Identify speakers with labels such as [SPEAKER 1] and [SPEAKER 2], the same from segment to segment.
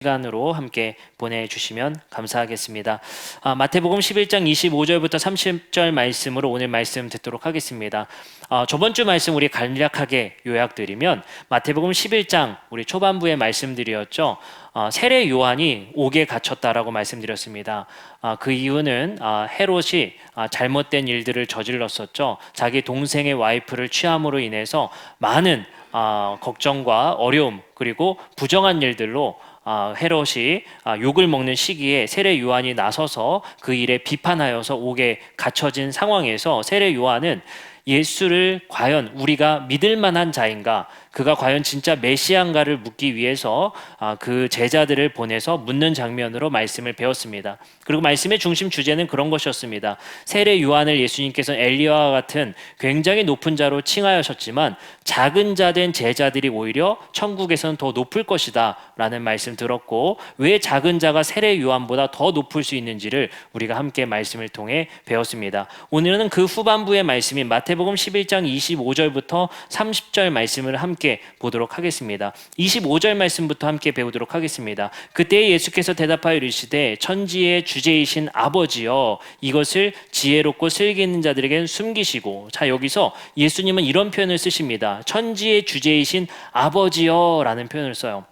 [SPEAKER 1] 시간으로 함께 보내주시면 감사하겠습니다. 마태복음 11장 25절부터 30절 말씀으로 오늘 말씀 듣도록 하겠습니다. 저번 주 말씀 우리 간략하게 요약드리면 마태복음 11장 우리 초반부의 말씀들이었죠. 세례 요한이 옥에 갇혔다라고 말씀드렸습니다. 그 이유는 헤롯이 잘못된 일들을 저질렀었죠. 자기 동생의 와이프를 취함으로 인해서 많은 걱정과 어려움 그리고 부정한 일들로 헤롯이 욕을 먹는 시기에 세례 요한이 나서서 그 일에 비판하여서 옥에 갇혀진 상황에서 세례 요한은 예수를 과연 우리가 믿을 만한 자인가, 그가 과연 진짜 메시아인가를 묻기 위해서 그 제자들을 보내서 묻는 장면으로 말씀을 배웠습니다. 그리고 말씀의 중심 주제는 그런 것이었습니다. 세례 요한을 예수님께서는 엘리야와 같은 굉장히 높은 자로 칭하셨지만 작은 자 된 제자들이 오히려 천국에서는 더 높을 것이다 라는 말씀 들었고, 왜 작은 자가 세례 요한보다 더 높을 수 있는지를 우리가 함께 말씀을 통해 배웠습니다. 오늘은 그 후반부의 말씀인 마태복음 11장 25절부터 30절 말씀을 함께 보도록 하겠습니다. 25절 말씀부터 함께 배우도록 하겠습니다. 그때 예수께서 대답하여 이르시되 천지의 주제이신 아버지여, 이것을 지혜롭고 슬기 있는 자들에게는 숨기시고. 자, 여기서 예수님은 이런 표현을 쓰십니다. 천지의 주제이신 아버지여 라는 표현을 써요.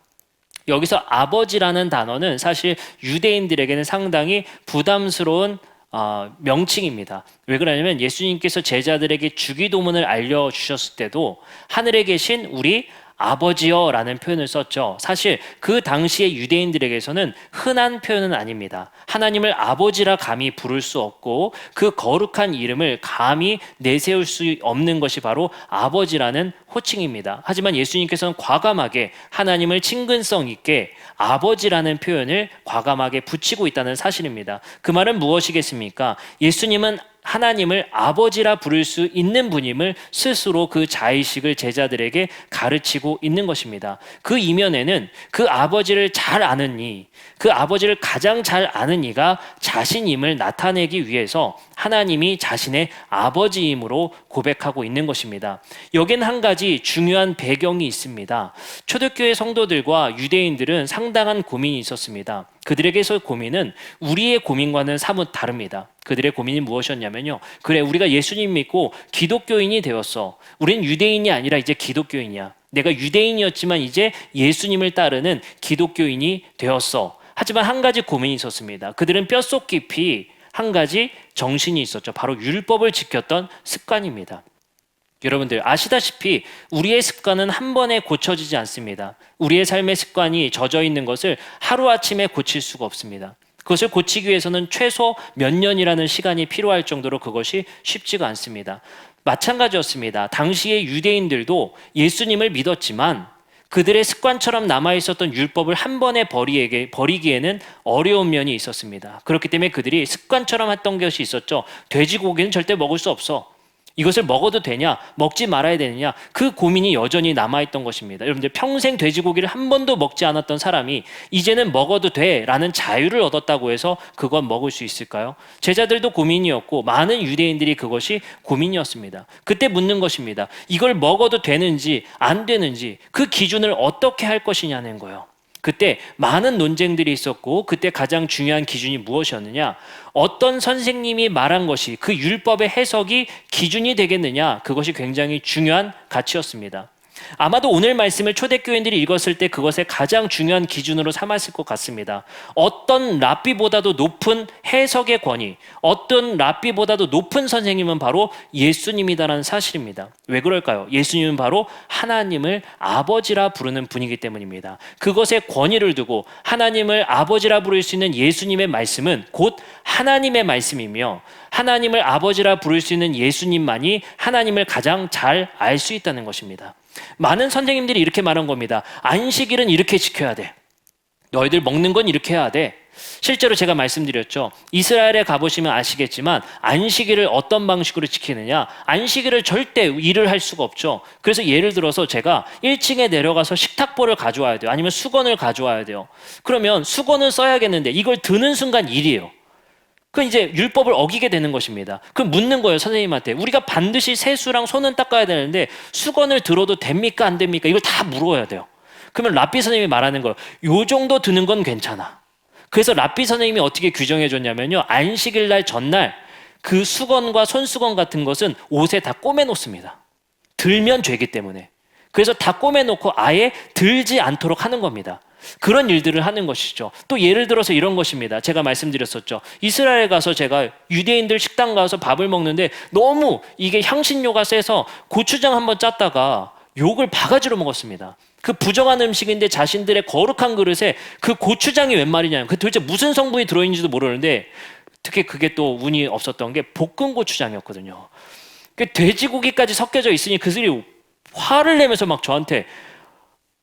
[SPEAKER 1] 여기서 아버지라는 단어는 사실 유대인들에게는 상당히 부담스러운 명칭입니다. 왜 그러냐면 예수님께서 제자들에게 주기도문을 알려주셨을 때도 하늘에 계신 우리 아버지여 라는 표현을 썼죠. 사실 그 당시의 유대인들에게서는 흔한 표현은 아닙니다. 하나님을 아버지라 감히 부를 수 없고 그 거룩한 이름을 감히 내세울 수 없는 것이 바로 아버지라는 호칭입니다. 하지만 예수님께서는 과감하게 하나님을 친근성 있게 아버지라는 표현을 과감하게 붙이고 있다는 사실입니다. 그 말은 무엇이겠습니까? 예수님은 하나님을 아버지라 부를 수 있는 분임을 스스로 그 자의식을 제자들에게 가르치고 있는 것입니다. 그 이면에는 그 아버지를 잘 아는 이, 그 아버지를 가장 잘 아는 이가 자신임을 나타내기 위해서 하나님이 자신의 아버지임으로 고백하고 있는 것입니다. 여기는 한 가지 중요한 배경이 있습니다. 초대교회 성도들과 유대인들은 상당한 고민이 있었습니다. 그들에게서 고민은 우리의 고민과는 사뭇 다릅니다. 그들의 고민이 무엇이었냐면요, 그래, 우리가 예수님 믿고 기독교인이 되었어. 우린 유대인이 아니라 이제 기독교인이야. 내가 유대인이었지만 이제 예수님을 따르는 기독교인이 되었어. 하지만 한 가지 고민이 있었습니다. 그들은 뼛속 깊이 한 가지 정신이 있었죠. 바로 율법을 지켰던 습관입니다. 여러분들 아시다시피 우리의 습관은 한 번에 고쳐지지 않습니다. 우리의 삶의 습관이 젖어 있는 것을 하루아침에 고칠 수가 없습니다. 그것을 고치기 위해서는 최소 몇 년이라는 시간이 필요할 정도로 그것이 쉽지가 않습니다. 마찬가지였습니다. 당시의 유대인들도 예수님을 믿었지만 그들의 습관처럼 남아있었던 율법을 한 번에 버리기에는 어려운 면이 있었습니다. 그렇기 때문에 그들이 습관처럼 했던 것이 있었죠. 돼지고기는 절대 먹을 수 없어. 이것을 먹어도 되냐, 먹지 말아야 되느냐, 그 고민이 여전히 남아있던 것입니다. 여러분들 평생 돼지고기를 한 번도 먹지 않았던 사람이 이제는 먹어도 돼 라는 자유를 얻었다고 해서 그건 먹을 수 있을까요? 제자들도 고민이었고 많은 유대인들이 그것이 고민이었습니다. 그때 묻는 것입니다. 이걸 먹어도 되는지 안 되는지 그 기준을 어떻게 할 것이냐는 거예요. 그때 많은 논쟁들이 있었고 그때 가장 중요한 기준이 무엇이었느냐, 어떤 선생님이 말한 것이 그 율법의 해석이 기준이 되겠느냐, 그것이 굉장히 중요한 가치였습니다. 아마도 오늘 말씀을 초대교인들이 읽었을 때 그것의 가장 중요한 기준으로 삼았을 것 같습니다. 어떤 랍비보다도 높은 해석의 권위, 어떤 랍비보다도 높은 선생님은 바로 예수님이다라는 사실입니다. 왜 그럴까요? 예수님은 바로 하나님을 아버지라 부르는 분이기 때문입니다. 그것에 권위를 두고 하나님을 아버지라 부를 수 있는 예수님의 말씀은 곧 하나님의 말씀이며, 하나님을 아버지라 부를 수 있는 예수님만이 하나님을 가장 잘 알 수 있다는 것입니다. 많은 선생님들이 이렇게 말한 겁니다. 안식일은 이렇게 지켜야 돼. 너희들 먹는 건 이렇게 해야 돼. 실제로 제가 말씀드렸죠. 이스라엘에 가보시면 아시겠지만 안식일을 어떤 방식으로 지키느냐, 안식일을 절대 일을 할 수가 없죠. 그래서 예를 들어서 제가 1층에 내려가서 식탁보를 가져와야 돼요. 아니면 수건을 가져와야 돼요. 그러면 수건을 써야겠는데 이걸 드는 순간 일이에요. 그 이제 율법을 어기게 되는 것입니다. 그럼 묻는 거예요, 선생님한테. 우리가 반드시 세수랑 손은 닦아야 되는데 수건을 들어도 됩니까 안 됩니까? 이걸 다 물어야 돼요. 그러면 랍비 선생님이 말하는 거예요. 요 정도 드는 건 괜찮아. 그래서 랍비 선생님이 어떻게 규정해 줬냐면요. 안식일 날 전날 그 수건과 손수건 같은 것은 옷에 다 꼬매 놓습니다. 들면 죄기 때문에. 그래서 다 꼬매 놓고 아예 들지 않도록 하는 겁니다. 그런 일들을 하는 것이죠. 또 예를 들어서 이런 것입니다. 제가 말씀드렸었죠. 이스라엘 가서 제가 유대인들 식당 가서 밥을 먹는데 너무 이게 향신료가 세서 고추장 한번 짰다가 욕을 바가지로 먹었습니다. 그 부정한 음식인데 자신들의 거룩한 그릇에 그 고추장이 웬 말이냐면 그 도대체 무슨 성분이 들어있는지도 모르는데 특히 그게 또 운이 없었던 게 볶은 고추장이었거든요. 돼지고기까지 섞여져 있으니 그들이 화를 내면서 막 저한테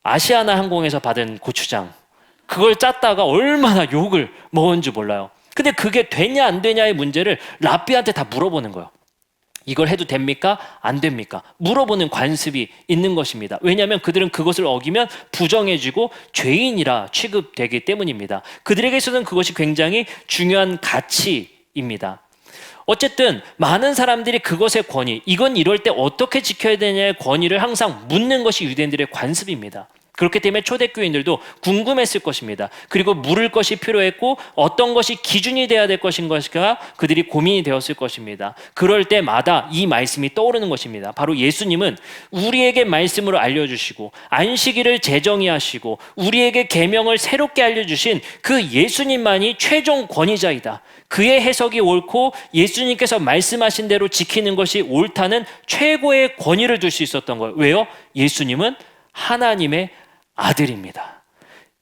[SPEAKER 1] 아시아나 항공에서 받은 고추장 그걸 짰다가 얼마나 욕을 먹었는지 몰라요. 근데 그게 되냐 안 되냐의 문제를 랍비한테 다 물어보는 거예요. 이걸 해도 됩니까? 안 됩니까? 물어보는 관습이 있는 것입니다. 왜냐하면 그들은 그것을 어기면 부정해지고 죄인이라 취급되기 때문입니다. 그들에게 있어서는 그것이 굉장히 중요한 가치입니다. 어쨌든 많은 사람들이 그것의 권위, 이건 이럴 때 어떻게 지켜야 되냐의 권위를 항상 묻는 것이 유대인들의 관습입니다. 그렇기 때문에 초대교인들도 궁금했을 것입니다. 그리고 물을 것이 필요했고 어떤 것이 기준이 돼야 될 것인가 그들이 고민이 되었을 것입니다. 그럴 때마다 이 말씀이 떠오르는 것입니다. 바로 예수님은 우리에게 말씀으로 알려주시고 안식일을 재정의하시고 우리에게 계명을 새롭게 알려주신 그 예수님만이 최종 권위자이다. 그의 해석이 옳고 예수님께서 말씀하신 대로 지키는 것이 옳다는 최고의 권위를 줄 수 있었던 거예요. 왜요? 예수님은 하나님의 아들입니다.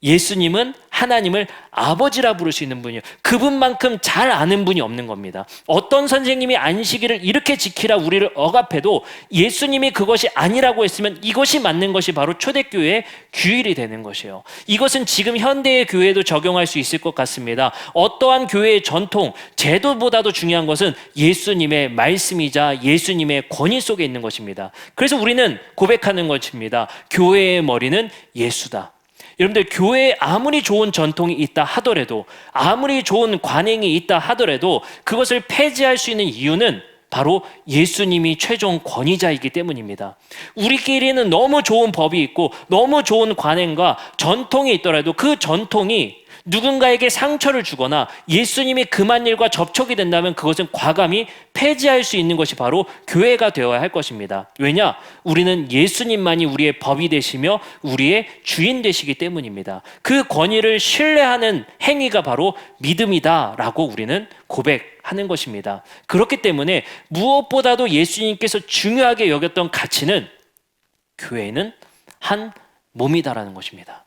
[SPEAKER 1] 예수님은 하나님을 아버지라 부를 수 있는 분이에요. 그분만큼 잘 아는 분이 없는 겁니다. 어떤 선생님이 안식일을 이렇게 지키라 우리를 억압해도 예수님이 그것이 아니라고 했으면 이것이 맞는 것이 바로 초대교회의 규율이 되는 것이에요. 이것은 지금 현대의 교회에도 적용할 수 있을 것 같습니다. 어떠한 교회의 전통, 제도보다도 중요한 것은 예수님의 말씀이자 예수님의 권위 속에 있는 것입니다. 그래서 우리는 고백하는 것입니다. 교회의 머리는 예수다. 여러분들 교회에 아무리 좋은 전통이 있다 하더라도 아무리 좋은 관행이 있다 하더라도 그것을 폐지할 수 있는 이유는 바로 예수님이 최종 권위자이기 때문입니다. 우리끼리는 너무 좋은 법이 있고 너무 좋은 관행과 전통이 있더라도 그 전통이 누군가에게 상처를 주거나 예수님이 금한 일과 접촉이 된다면 그것은 과감히 폐지할 수 있는 것이 바로 교회가 되어야 할 것입니다. 왜냐? 우리는 예수님만이 우리의 법이 되시며 우리의 주인 되시기 때문입니다. 그 권위를 신뢰하는 행위가 바로 믿음이다라고 우리는 고백하는 것입니다. 그렇기 때문에 무엇보다도 예수님께서 중요하게 여겼던 가치는 교회는 한 몸이다라는 것입니다.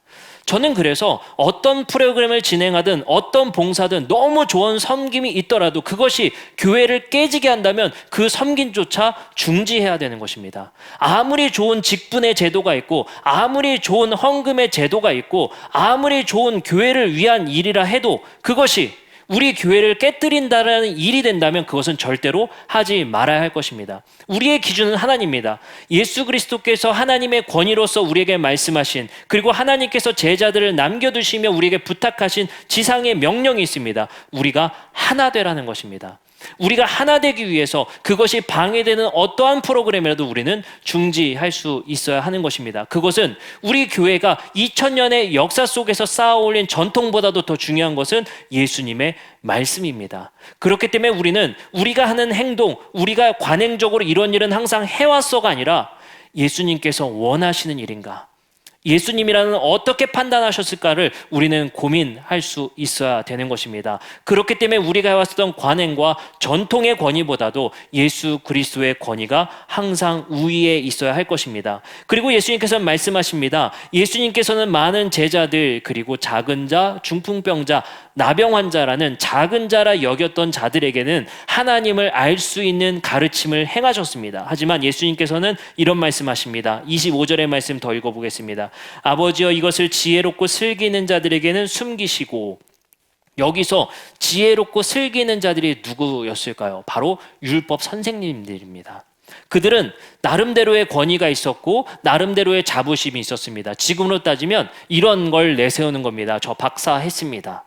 [SPEAKER 1] 저는 그래서 어떤 프로그램을 진행하든 어떤 봉사든 너무 좋은 섬김이 있더라도 그것이 교회를 깨지게 한다면 그 섬김조차 중지해야 되는 것입니다. 아무리 좋은 직분의 제도가 있고 아무리 좋은 헌금의 제도가 있고 아무리 좋은 교회를 위한 일이라 해도 그것이 우리 교회를 깨뜨린다는 일이 된다면 그것은 절대로 하지 말아야 할 것입니다. 우리의 기준은 하나님입니다. 예수 그리스도께서 하나님의 권위로서 우리에게 말씀하신 그리고 하나님께서 제자들을 남겨두시며 우리에게 부탁하신 지상의 명령이 있습니다. 우리가 하나 되라는 것입니다. 우리가 하나 되기 위해서 그것이 방해되는 어떠한 프로그램이라도 우리는 중지할 수 있어야 하는 것입니다. 그것은 우리 교회가 2000년의 역사 속에서 쌓아올린 전통보다도 더 중요한 것은 예수님의 말씀입니다. 그렇기 때문에 우리는 우리가 하는 행동, 우리가 관행적으로 이런 일은 항상 해왔어가 아니라 예수님께서 원하시는 일인가? 예수님이라는 어떻게 판단하셨을까를 우리는 고민할 수 있어야 되는 것입니다. 그렇기 때문에 우리가 해왔던 관행과 전통의 권위보다도 예수 그리스도의 권위가 항상 우위에 있어야 할 것입니다. 그리고 예수님께서는 말씀하십니다. 예수님께서는 많은 제자들 그리고 작은 자, 중풍병자, 나병 환자라는 작은 자라 여겼던 자들에게는 하나님을 알 수 있는 가르침을 행하셨습니다. 하지만 예수님께서는 이런 말씀하십니다. 25절의 말씀 더 읽어보겠습니다. 아버지여 이것을 지혜롭고 슬기는 자들에게는 숨기시고. 여기서 지혜롭고 슬기는 자들이 누구였을까요? 바로 율법 선생님들입니다. 그들은 나름대로의 권위가 있었고 나름대로의 자부심이 있었습니다. 지금으로 따지면 이런 걸 내세우는 겁니다. 저 박사 했습니다.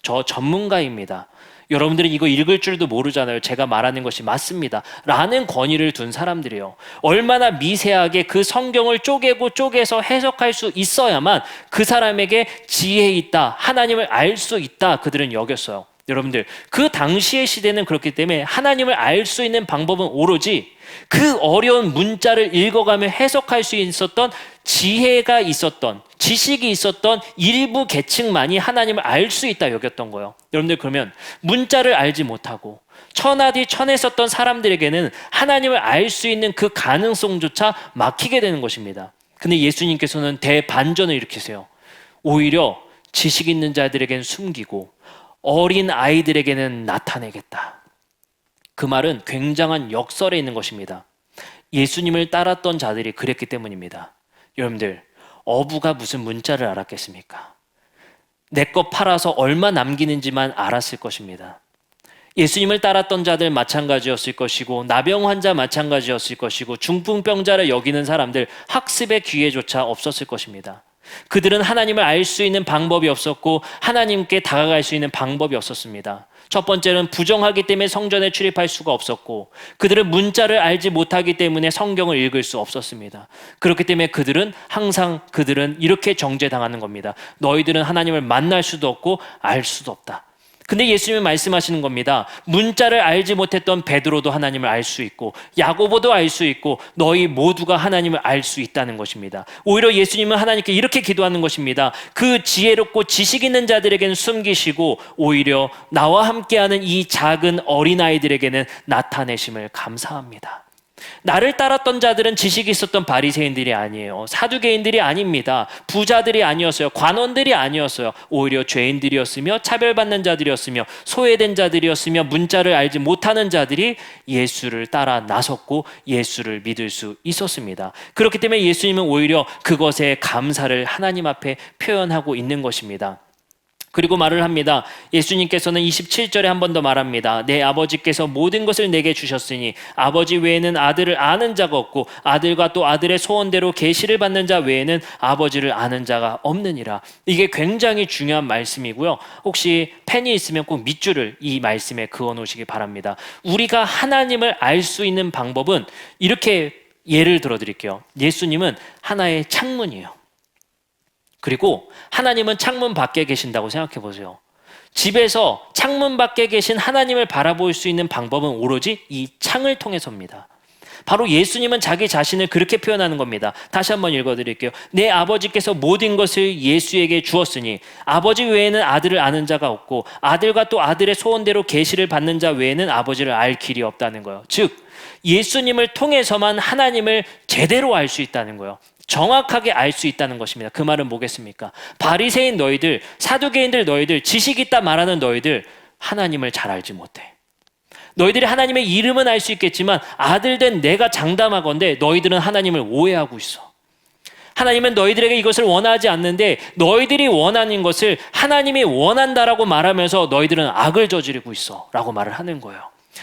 [SPEAKER 1] 저 전문가입니다. 여러분들은 이거 읽을 줄도 모르잖아요. 제가 말하는 것이 맞습니다. 라는 권위를 둔 사람들이에요. 얼마나 미세하게 그 성경을 쪼개고 쪼개서 해석할 수 있어야만 그 사람에게 지혜 있다, 하나님을 알 수 있다, 그들은 여겼어요. 여러분들, 그 당시의 시대는 그렇기 때문에 하나님을 알 수 있는 방법은 오로지 그 어려운 문자를 읽어가며 해석할 수 있었던 지혜가 있었던, 지식이 있었던 일부 계층만이 하나님을 알 수 있다 여겼던 거예요. 여러분들, 그러면 문자를 알지 못하고 천하디 천에 썼던 사람들에게는 하나님을 알 수 있는 그 가능성조차 막히게 되는 것입니다. 근데 예수님께서는 대반전을 일으키세요. 오히려 지식 있는 자들에게는 숨기고 어린 아이들에게는 나타내겠다. 그 말은 굉장한 역설에 있는 것입니다. 예수님을 따랐던 자들이 그랬기 때문입니다. 여러분들, 어부가 무슨 문자를 알았겠습니까? 내 것 팔아서 얼마 남기는지만 알았을 것입니다. 예수님을 따랐던 자들 마찬가지였을 것이고, 나병 환자 마찬가지였을 것이고, 중풍병자를 여기는 사람들 학습의 기회조차 없었을 것입니다. 그들은 하나님을 알 수 있는 방법이 없었고 하나님께 다가갈 수 있는 방법이 없었습니다. 첫 번째는 부정하기 때문에 성전에 출입할 수가 없었고, 그들은 문자를 알지 못하기 때문에 성경을 읽을 수 없었습니다. 그렇기 때문에 그들은 이렇게 정죄당하는 겁니다. 너희들은 하나님을 만날 수도 없고 알 수도 없다. 근데 예수님은 말씀하시는 겁니다. 문자를 알지 못했던 베드로도 하나님을 알 수 있고, 야고보도 알 수 있고, 너희 모두가 하나님을 알 수 있다는 것입니다. 오히려 예수님은 하나님께 이렇게 기도하는 것입니다. 그 지혜롭고 지식 있는 자들에게는 숨기시고 오히려 나와 함께하는 이 작은 어린아이들에게는 나타내심을 감사합니다. 나를 따랐던 자들은 지식이 있었던 바리새인들이 아니에요. 사두개인들이 아닙니다. 부자들이 아니었어요. 관원들이 아니었어요. 오히려 죄인들이었으며 차별받는 자들이었으며 소외된 자들이었으며 문자를 알지 못하는 자들이 예수를 따라 나섰고 예수를 믿을 수 있었습니다. 그렇기 때문에 예수님은 오히려 그것에 감사를 하나님 앞에 표현하고 있는 것입니다. 그리고 말을 합니다. 예수님께서는 27절에 한 번 더 말합니다. 내 아버지께서 모든 것을 내게 주셨으니 아버지 외에는 아들을 아는 자가 없고 아들과 또 아들의 소원대로 계시를 받는 자 외에는 아버지를 아는 자가 없느니라. 이게 굉장히 중요한 말씀이고요. 혹시 펜이 있으면 꼭 밑줄을 이 말씀에 그어 놓으시기 바랍니다. 우리가 하나님을 알 수 있는 방법은 이렇게 예를 들어 드릴게요. 예수님은 하나의 창문이에요. 그리고 하나님은 창문 밖에 계신다고 생각해 보세요. 집에서 창문 밖에 계신 하나님을 바라볼 수 있는 방법은 오로지 이 창을 통해서입니다. 바로 예수님은 자기 자신을 그렇게 표현하는 겁니다. 다시 한번 읽어드릴게요. 내 아버지께서 모든 것을 예수에게 주었으니 아버지 외에는 아들을 아는 자가 없고 아들과 또 아들의 소원대로 계시를 받는 자 외에는 아버지를 알 길이 없다는 거예요. 즉 예수님을 통해서만 하나님을 제대로 알 수 있다는 거예요. 정확하게 알 수 있다는 것입니다. 그 말은 뭐겠습니까? 바리새인 너희들, 사두개인들 너희들, 지식 있다 말하는 너희들 하나님을 잘 알지 못해. 너희들이 하나님의 이름은 알 수 있겠지만 아들 된 내가 장담하건대 너희들은 하나님을 오해하고 있어. 하나님은 너희들에게 이것을 원하지 않는데 너희들이 원하는 것을 하나님이 원한다라고 말하면서 너희들은 악을 저지르고 있어 라고 말을 하는 거예요.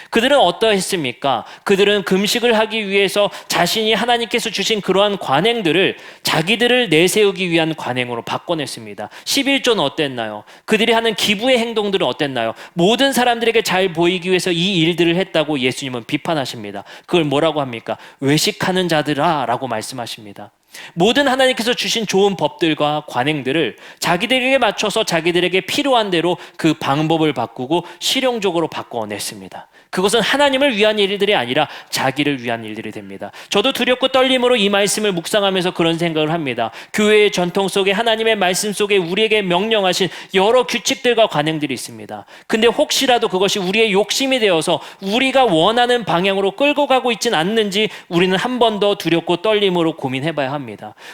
[SPEAKER 1] 그들은 어떠했습니까? 그들은 금식을 하기 위해서 자신이 하나님께서 주신 그러한 관행들을 자기들을 내세우기 위한 관행으로 바꿔냈습니다. 11조는 어땠나요? 그들이 하는 기부의 행동들은 어땠나요? 모든 사람들에게 잘 보이기 위해서 이 일들을 했다고 예수님은 비판하십니다. 그걸 뭐라고 합니까? 외식하는 자들아 라고 말씀하십니다. 모든 하나님께서 주신 좋은 법들과 관행들을 자기들에게 맞춰서 자기들에게 필요한 대로 그 방법을 바꾸고 실용적으로 바꿔냈습니다. 그것은 하나님을 위한 일들이 아니라 자기를 위한 일들이 됩니다. 저도 두렵고 떨림으로 이 말씀을 묵상하면서 그런 생각을 합니다. 교회의 전통 속에 하나님의 말씀 속에 우리에게 명령하신 여러 규칙들과 관행들이 있습니다. 근데 혹시라도 그것이 우리의 욕심이 되어서 우리가 원하는 방향으로 끌고 가고 있진 않는지 우리는 한 번 더 두렵고 떨림으로 고민해봐야 합니다.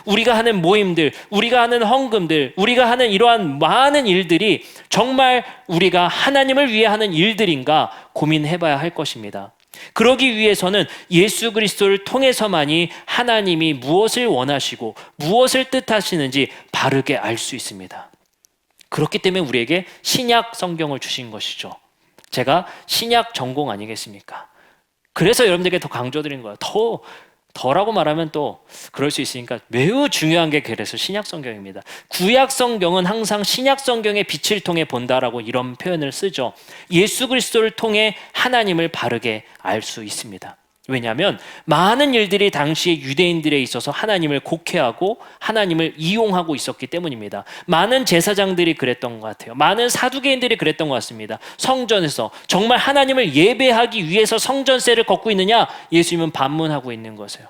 [SPEAKER 1] 우리가 하는 모임들, 우리가 하는 헌금들, 우리가 하는 이러한 많은 일들이 정말 우리가 하나님을 위해 하는 일들인가 고민해봐야 할 것입니다. 그러기 위해서는 예수 그리스도를 통해서만이 하나님이 무엇을 원하시고 무엇을 뜻하시는지 바르게 알 수 있습니다. 그렇기 때문에 우리에게 신약 성경을 주신 것이죠. 제가 신약 전공 아니겠습니까? 그래서 여러분들에게 더 강조드리는 거예요. 더 더라고 말하면 또 그럴 수 있으니까 매우 중요한 게 그래서 신약 성경입니다. 구약 성경은 항상 신약 성경의 빛을 통해 본다라고 이런 표현을 쓰죠. 예수 그리스도를 통해 하나님을 바르게 알 수 있습니다. 왜냐하면 많은 일들이 당시에 유대인들에 있어서 하나님을 곡해하고 하나님을 이용하고 있었기 때문입니다. 많은 제사장들이 그랬던 것 같아요. 많은 사두개인들이 그랬던 것 같습니다. 성전에서 정말 하나님을 예배하기 위해서 성전세를 걷고 있느냐? 예수님은 반문하고 있는 것이에요.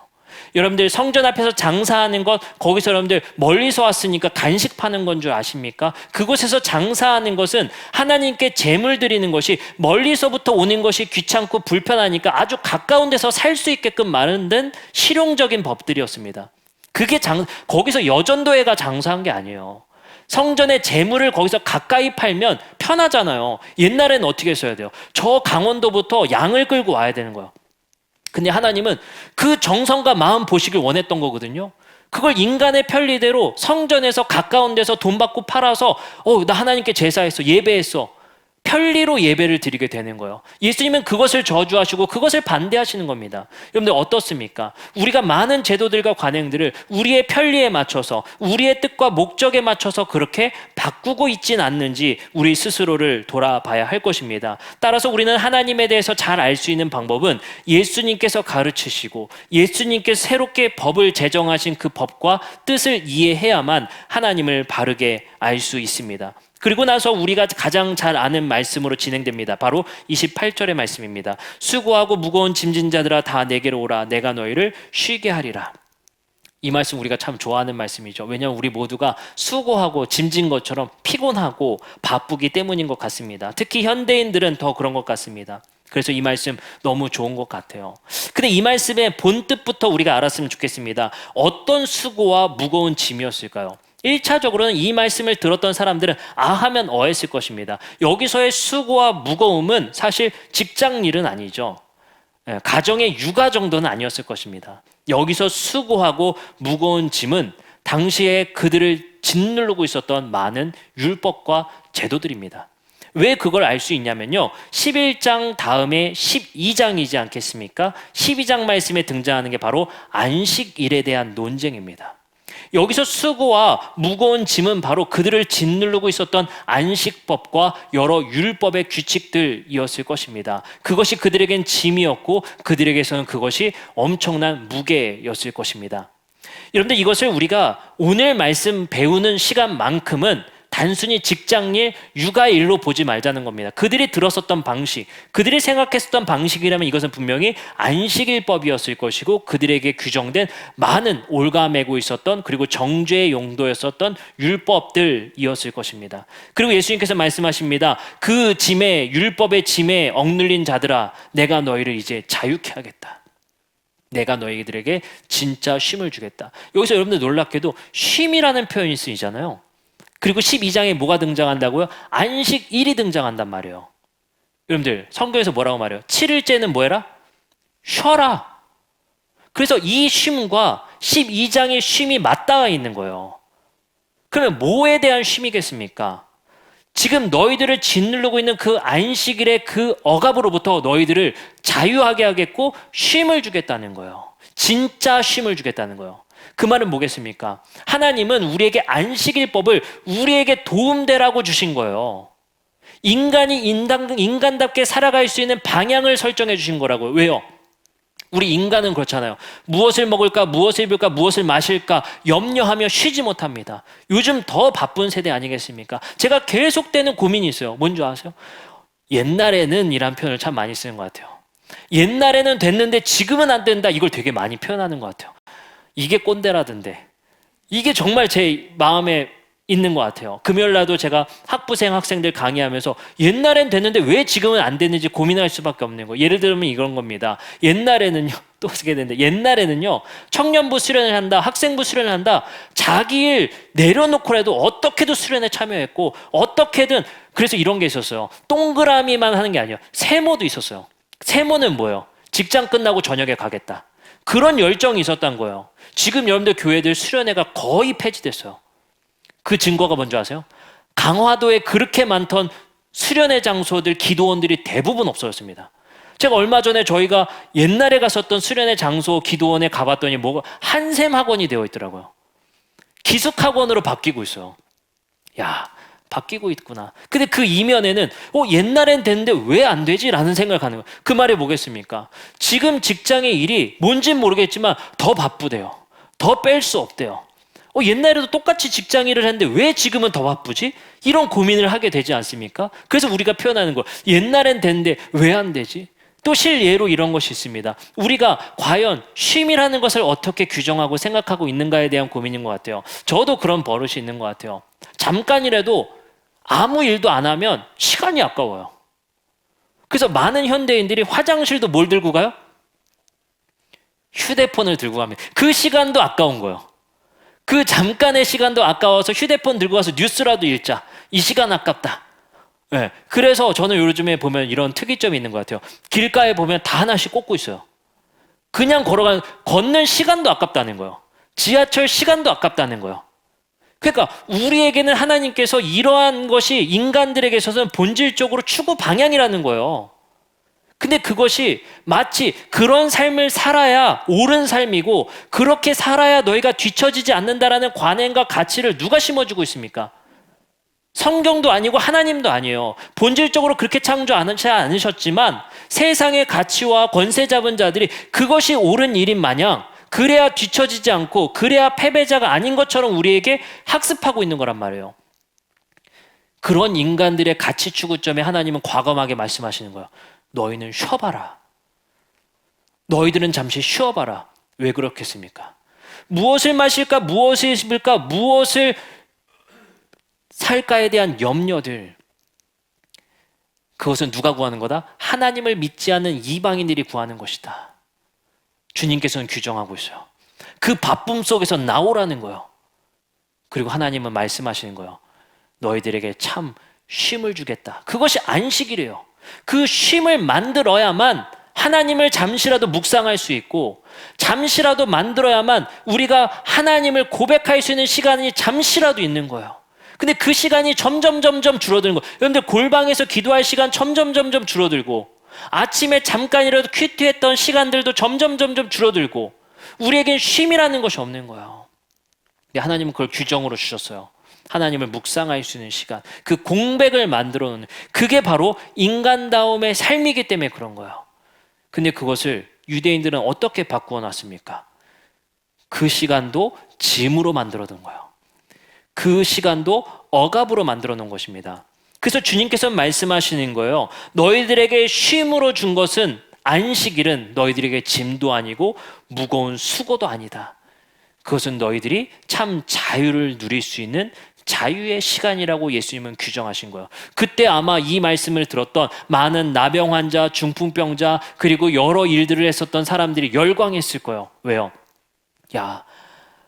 [SPEAKER 1] 여러분들 성전 앞에서 장사하는 것, 거기서 여러분들 멀리서 왔으니까 간식 파는 건 줄 아십니까? 그곳에서 장사하는 것은 하나님께 제물 드리는 것이 멀리서부터 오는 것이 귀찮고 불편하니까 아주 가까운 데서 살 수 있게끔 마련된 실용적인 법들이었습니다. 그게 거기서 여전도회가 장사한 게 아니에요. 성전의 제물을 거기서 가까이 팔면 편하잖아요. 옛날에는 어떻게 했어야 돼요? 저 강원도부터 양을 끌고 와야 되는 거예요. 근데 하나님은 그 정성과 마음 보시길 원했던 거거든요. 그걸 인간의 편리대로 성전에서 가까운 데서 돈 받고 팔아서 나 하나님께 제사했어, 예배했어. 편리로 예배를 드리게 되는 거예요. 예수님은 그것을 저주하시고 그것을 반대하시는 겁니다. 여러분들 어떻습니까? 우리가 많은 제도들과 관행들을 우리의 편리에 맞춰서 우리의 뜻과 목적에 맞춰서 그렇게 바꾸고 있진 않는지 우리 스스로를 돌아봐야 할 것입니다. 따라서 우리는 하나님에 대해서 잘 알 수 있는 방법은 예수님께서 가르치시고 예수님께서 새롭게 법을 제정하신 그 법과 뜻을 이해해야만 하나님을 바르게 알 수 있습니다. 그리고 나서 우리가 가장 잘 아는 말씀으로 진행됩니다. 바로 28절의 말씀입니다. 수고하고 무거운 짐진 자들아 다 내게로 오라. 내가 너희를 쉬게 하리라. 이 말씀 우리가 참 좋아하는 말씀이죠. 왜냐하면 우리 모두가 수고하고 짐진 것처럼 피곤하고 바쁘기 때문인 것 같습니다. 특히 현대인들은 더 그런 것 같습니다. 그래서 이 말씀 너무 좋은 것 같아요. 근데 이 말씀의 본뜻부터 우리가 알았으면 좋겠습니다. 어떤 수고와 무거운 짐이었을까요? 1차적으로는 이 말씀을 들었던 사람들은 하면 했을 것입니다. 여기서의 수고와 무거움은 사실 직장 일은 아니죠. 가정의 육아 정도는 아니었을 것입니다. 여기서 수고하고 무거운 짐은 당시에 그들을 짓누르고 있었던 많은 율법과 제도들입니다. 왜 그걸 알 수 있냐면요. 11장 다음에 12장이지 않겠습니까? 12장 말씀에 등장하는 게 바로 안식일에 대한 논쟁입니다. 여기서 수고와 무거운 짐은 바로 그들을 짓누르고 있었던 안식법과 여러 율법의 규칙들이었을 것입니다. 그것이 그들에겐 짐이었고 그들에게서는 그것이 엄청난 무게였을 것입니다. 여러분들 이것을 우리가 오늘 말씀 배우는 시간만큼은 단순히 직장일, 육아일로 보지 말자는 겁니다. 그들이 들었었던 방식, 그들이 생각했었던 방식이라면 이것은 분명히 안식일법이었을 것이고 그들에게 규정된 많은 올가매고 있었던 그리고 정죄의 용도였었던 율법들이었을 것입니다. 그리고 예수님께서 말씀하십니다. 그 짐에, 율법의 짐에 억눌린 자들아 내가 너희를 이제 자유케 하겠다. 내가 너희들에게 진짜 쉼을 주겠다. 여기서 여러분들 놀랍게도 쉼이라는 표현이 쓰이잖아요. 그리고 12장에 뭐가 등장한다고요? 안식일이 등장한단 말이에요. 여러분들 성경에서 뭐라고 말해요? 7일째는 뭐해라? 쉬어라. 그래서 이 쉼과 12장의 쉼이 맞닿아 있는 거예요. 그러면 뭐에 대한 쉼이겠습니까? 지금 너희들을 짓누르고 있는 그 안식일의 그 억압으로부터 너희들을 자유하게 하겠고 쉼을 주겠다는 거예요. 진짜 쉼을 주겠다는 거예요. 그 말은 뭐겠습니까? 하나님은 우리에게 안식일법을 우리에게 도움되라고 주신 거예요. 인간이 인간답게 살아갈 수 있는 방향을 설정해 주신 거라고요. 왜요? 우리 인간은 그렇잖아요. 무엇을 먹을까, 무엇을 입을까, 무엇을 마실까 염려하며 쉬지 못합니다. 요즘 더 바쁜 세대 아니겠습니까? 제가 계속되는 고민이 있어요. 뭔지 아세요? 옛날에는 이란 표현을 참 많이 쓰는 것 같아요. 옛날에는 됐는데 지금은 안 된다. 이걸 되게 많이 표현하는 것 같아요. 이게 꼰대라던데. 이게 정말 제 마음에 있는 것 같아요. 금요일날도 제가 학부생 학생들 강의하면서 옛날엔 됐는데 왜 지금은 안 됐는지 고민할 수밖에 없는 거예요. 예를 들면 이런 겁니다. 옛날에는요, 또 쓰게 되는데 옛날에는요, 청년부 수련을 한다, 학생부 수련을 한다, 자기 일 내려놓고라도 어떻게든 수련에 참여했고 어떻게든 그래서 이런 게 있었어요. 동그라미만 하는 게 아니에요. 세모도 있었어요. 세모는 뭐예요? 직장 끝나고 저녁에 가겠다. 그런 열정이 있었던 거예요. 지금 여러분들 교회들 수련회가 거의 폐지됐어요. 그 증거가 뭔지 아세요? 강화도에 그렇게 많던 수련회 장소들, 기도원들이 대부분 없어졌습니다. 제가 얼마 전에 저희가 옛날에 갔었던 수련회 장소 기도원에 가봤더니 뭐가 한샘 학원이 되어 있더라고요. 기숙학원으로 바뀌고 있어요. 야, 바뀌고 있구나. 근데 그 이면에는 옛날엔 됐는데 왜 안 되지? 라는 생각을 하는 거예요. 그 말이 뭐겠습니까? 지금 직장의 일이 뭔진 모르겠지만 더 바쁘대요. 더 뺄 수 없대요. 옛날에도 똑같이 직장 일을 했는데 왜 지금은 더 바쁘지? 이런 고민을 하게 되지 않습니까? 그래서 우리가 표현하는 거, 옛날엔 됐는데 왜 안 되지? 또 실예로 이런 것이 있습니다. 우리가 과연 쉼이라는 것을 어떻게 규정하고 생각하고 있는가에 대한 고민인 것 같아요. 저도 그런 버릇이 있는 것 같아요. 잠깐이라도 아무 일도 안 하면 시간이 아까워요. 그래서 많은 현대인들이 화장실도 뭘 들고 가요? 휴대폰을 들고 갑니다. 그 시간도 아까운 거예요. 그 잠깐의 시간도 아까워서 휴대폰 들고 가서 뉴스라도 읽자. 이 시간 아깝다. 네. 그래서 저는 요즘에 보면 이런 특이점이 있는 것 같아요. 길가에 보면 다 하나씩 꽂고 있어요. 그냥 걷는 시간도 아깝다는 거예요. 지하철 시간도 아깝다는 거예요. 그러니까 우리에게는 하나님께서 이러한 것이 인간들에게 있어서는 본질적으로 추구 방향이라는 거예요. 근데 그것이 마치 그런 삶을 살아야 옳은 삶이고 그렇게 살아야 너희가 뒤처지지 않는다라는 관행과 가치를 누가 심어주고 있습니까? 성경도 아니고 하나님도 아니에요. 본질적으로 그렇게 창조하지 않으셨지만 세상의 가치와 권세 잡은 자들이 그것이 옳은 일인 마냥 그래야 뒤처지지 않고 그래야 패배자가 아닌 것처럼 우리에게 학습하고 있는 거란 말이에요. 그런 인간들의 가치 추구점에 하나님은 과감하게 말씀하시는 거예요. 너희는 쉬어봐라. 너희들은 잠시 쉬어봐라. 왜 그렇겠습니까? 무엇을 마실까? 무엇을 입을까? 무엇을 살까에 대한 염려들. 그것은 누가 구하는 거다? 하나님을 믿지 않는 이방인들이 구하는 것이다. 주님께서는 규정하고 있어요. 그 바쁨 속에서 나오라는 거예요. 그리고 하나님은 말씀하시는 거예요. 너희들에게 참 쉼을 주겠다. 그것이 안식이래요. 그 쉼을 만들어야만 하나님을 잠시라도 묵상할 수 있고 잠시라도 만들어야만 우리가 하나님을 고백할 수 있는 시간이 잠시라도 있는 거예요. 근데 그 시간이 점점 줄어드는 거예요. 여러분들 골방에서 기도할 시간 점점 줄어들고 아침에 잠깐이라도 퀴트했던 시간들도 점점 줄어들고 우리에겐 쉼이라는 것이 없는 거예요. 근데 하나님은 그걸 규정으로 주셨어요. 하나님을 묵상할 수 있는 시간, 그 공백을 만들어 놓는 그게 바로 인간다움의 삶이기 때문에 그런 거예요. 근데 그것을 유대인들은 어떻게 바꾸어 놨습니까? 그 시간도 짐으로 만들어 둔 거예요. 그 시간도 억압으로 만들어 놓은 것입니다. 그래서 주님께서 말씀하시는 거예요. 너희들에게 쉼으로 준 것은 안식일은 너희들에게 짐도 아니고 무거운 수고도 아니다. 그것은 너희들이 참 자유를 누릴 수 있는 자유의 시간이라고 예수님은 규정하신 거예요. 그때 아마 이 말씀을 들었던 많은 나병 환자, 중풍병자 그리고 여러 일들을 했었던 사람들이 열광했을 거예요. 왜요? 야,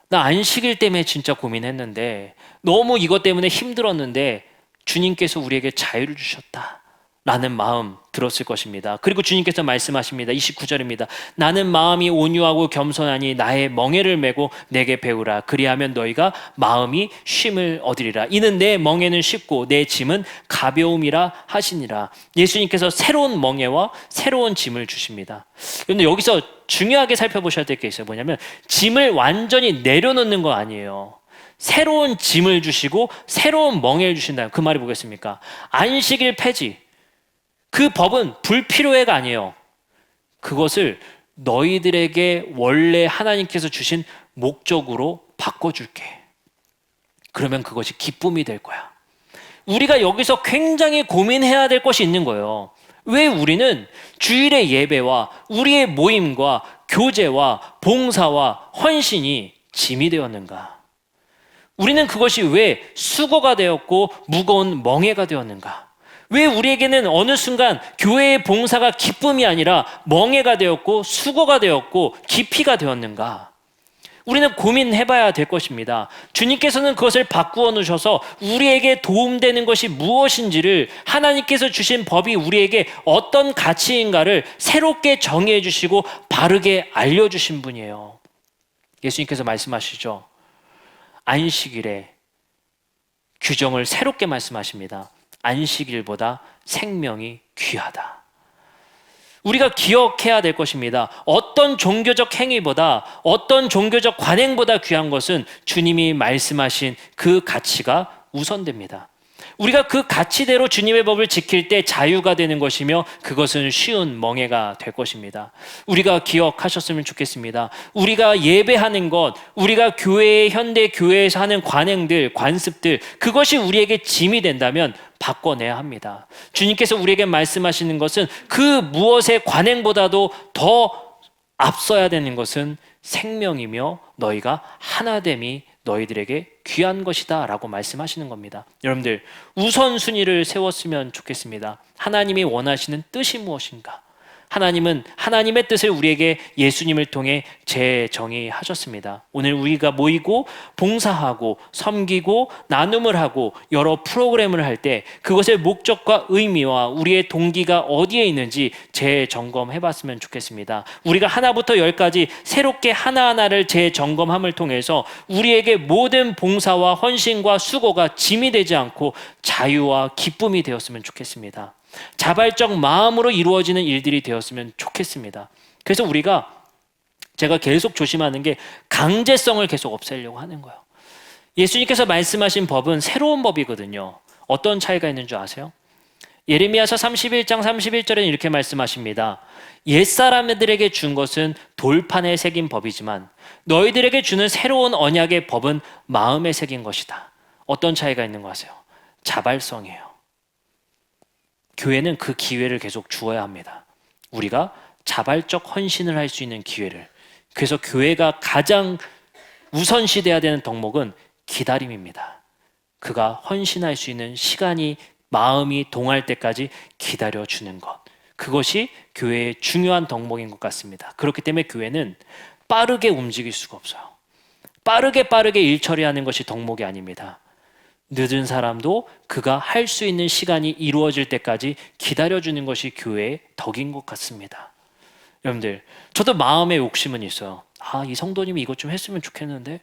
[SPEAKER 1] 나 안식일 때문에 진짜 고민했는데 너무 이것 때문에 힘들었는데 주님께서 우리에게 자유를 주셨다 라는 마음 들었을 것입니다. 그리고 주님께서 말씀하십니다. 29절입니다. 나는 마음이 온유하고 겸손하니 나의 멍에를 메고 내게 배우라. 그리하면 너희가 마음이 쉼을 얻으리라. 이는 내 멍에는 쉽고 내 짐은 가벼움이라 하시니라. 예수님께서 새로운 멍에와 새로운 짐을 주십니다. 그런데 여기서 중요하게 살펴보셔야 될 게 있어요. 뭐냐면 짐을 완전히 내려놓는 거 아니에요. 새로운 짐을 주시고 새로운 멍에를 주신다. 그 말이 뭐겠습니까? 안식일 폐지. 그 법은 불필요해가 아니에요. 그것을 너희들에게 원래 하나님께서 주신 목적으로 바꿔줄게. 그러면 그것이 기쁨이 될 거야. 우리가 여기서 굉장히 고민해야 될 것이 있는 거예요. 왜 우리는 주일의 예배와 우리의 모임과 교제와 봉사와 헌신이 짐이 되었는가? 우리는 그것이 왜 수고가 되었고 무거운 멍에가 되었는가? 왜 우리에게는 어느 순간 교회의 봉사가 기쁨이 아니라 멍에가 되었고 수고가 되었고 기피가 되었는가? 우리는 고민해봐야 될 것입니다. 주님께서는 그것을 바꾸어 놓으셔서 우리에게 도움되는 것이 무엇인지를 하나님께서 주신 법이 우리에게 어떤 가치인가를 새롭게 정의해 주시고 바르게 알려주신 분이에요. 예수님께서 말씀하시죠. 안식일에 규정을 새롭게 말씀하십니다. 안식일보다 생명이 귀하다. 우리가 기억해야 될 것입니다. 어떤 종교적 행위보다, 어떤 종교적 관행보다 귀한 것은 주님이 말씀하신 그 가치가 우선됩니다. 우리가 그 가치대로 주님의 법을 지킬 때 자유가 되는 것이며 그것은 쉬운 멍해가 될 것입니다. 우리가 기억하셨으면 좋겠습니다. 우리가 예배하는 것, 우리가 현대 교회에서 하는 관행들, 관습들, 그것이 우리에게 짐이 된다면 바꿔내야 합니다. 주님께서 우리에게 말씀하시는 것은 그 무엇의 관행보다도 더 앞서야 되는 것은 생명이며 너희가 하나됨이 너희들에게 귀한 것이다 라고 말씀하시는 겁니다. 여러분들, 우선순위를 세웠으면 좋겠습니다. 하나님이 원하시는 뜻이 무엇인가? 하나님은 하나님의 뜻을 우리에게 예수님을 통해 재정의하셨습니다. 오늘 우리가 모이고 봉사하고 섬기고 나눔을 하고 여러 프로그램을 할 때 그것의 목적과 의미와 우리의 동기가 어디에 있는지 재점검해 봤으면 좋겠습니다. 우리가 하나부터 열까지 새롭게 하나하나를 재점검함을 통해서 우리에게 모든 봉사와 헌신과 수고가 짐이 되지 않고 자유와 기쁨이 되었으면 좋겠습니다. 자발적 마음으로 이루어지는 일들이 되었으면 좋겠습니다. 그래서 제가 계속 조심하는 게 강제성을 계속 없애려고 하는 거예요. 예수님께서 말씀하신 법은 새로운 법이거든요. 어떤 차이가 있는 줄 아세요? 예레미야서 31장 31절에는 이렇게 말씀하십니다. 옛사람들에게 준 것은 돌판에 새긴 법이지만 너희들에게 주는 새로운 언약의 법은 마음에 새긴 것이다. 어떤 차이가 있는 거 아세요? 자발성이에요. 교회는 그 기회를 계속 주어야 합니다. 우리가 자발적 헌신을 할 수 있는 기회를. 그래서 교회가 가장 우선시돼야 되는 덕목은 기다림입니다. 그가 헌신할 수 있는 시간이, 마음이 동할 때까지 기다려주는 것. 그것이 교회의 중요한 덕목인 것 같습니다. 그렇기 때문에 교회는 빠르게 움직일 수가 없어요. 빠르게 일 처리하는 것이 덕목이 아닙니다. 늦은 사람도 그가 할 수 있는 시간이 이루어질 때까지 기다려주는 것이 교회의 덕인 것 같습니다. 여러분들, 저도 마음의 욕심은 있어요. 이 성도님이 이것 좀 했으면 좋겠는데,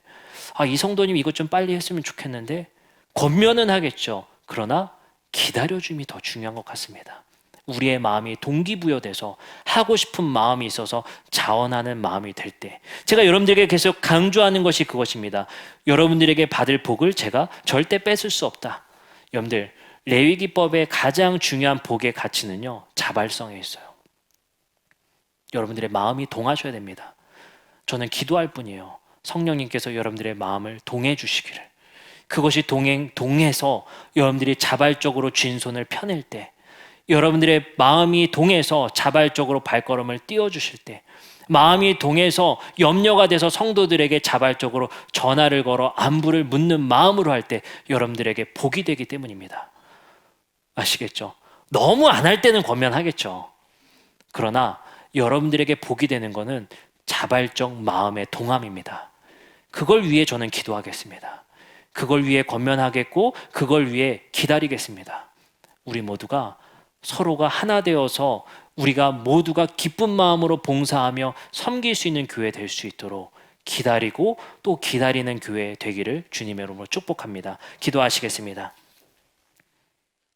[SPEAKER 1] 이 성도님이 이것 좀 빨리 했으면 좋겠는데, 권면은 하겠죠. 그러나 기다려줌이 더 중요한 것 같습니다. 우리의 마음이 동기부여돼서 하고 싶은 마음이 있어서 자원하는 마음이 될 때, 제가 여러분들에게 계속 강조하는 것이 그것입니다. 여러분들에게 받을 복을 제가 절대 뺏을 수 없다. 여러분들, 레위기법의 가장 중요한 복의 가치는요, 자발성에 있어요. 여러분들의 마음이 동하셔야 됩니다. 저는 기도할 뿐이에요. 성령님께서 여러분들의 마음을 동해 주시기를. 그것이 동해서 여러분들이 자발적으로 쥔손을 펴낼 때, 여러분들의 마음이 동해서 자발적으로 발걸음을 띄워주실 때, 마음이 동해서 염려가 돼서 성도들에게 자발적으로 전화를 걸어 안부를 묻는 마음으로 할 때 여러분들에게 복이 되기 때문입니다. 아시겠죠? 너무 안 할 때는 권면하겠죠. 그러나 여러분들에게 복이 되는 것은 자발적 마음의 동함입니다. 그걸 위해 저는 기도하겠습니다. 그걸 위해 권면하겠고 그걸 위해 기다리겠습니다. 우리 모두가 서로가 하나 되어서 우리가 모두가 기쁜 마음으로 봉사하며 섬길 수 있는 교회 될 수 있도록 기다리고 또 기다리는 교회 되기를 주님의 이름으로 축복합니다. 기도하시겠습니다.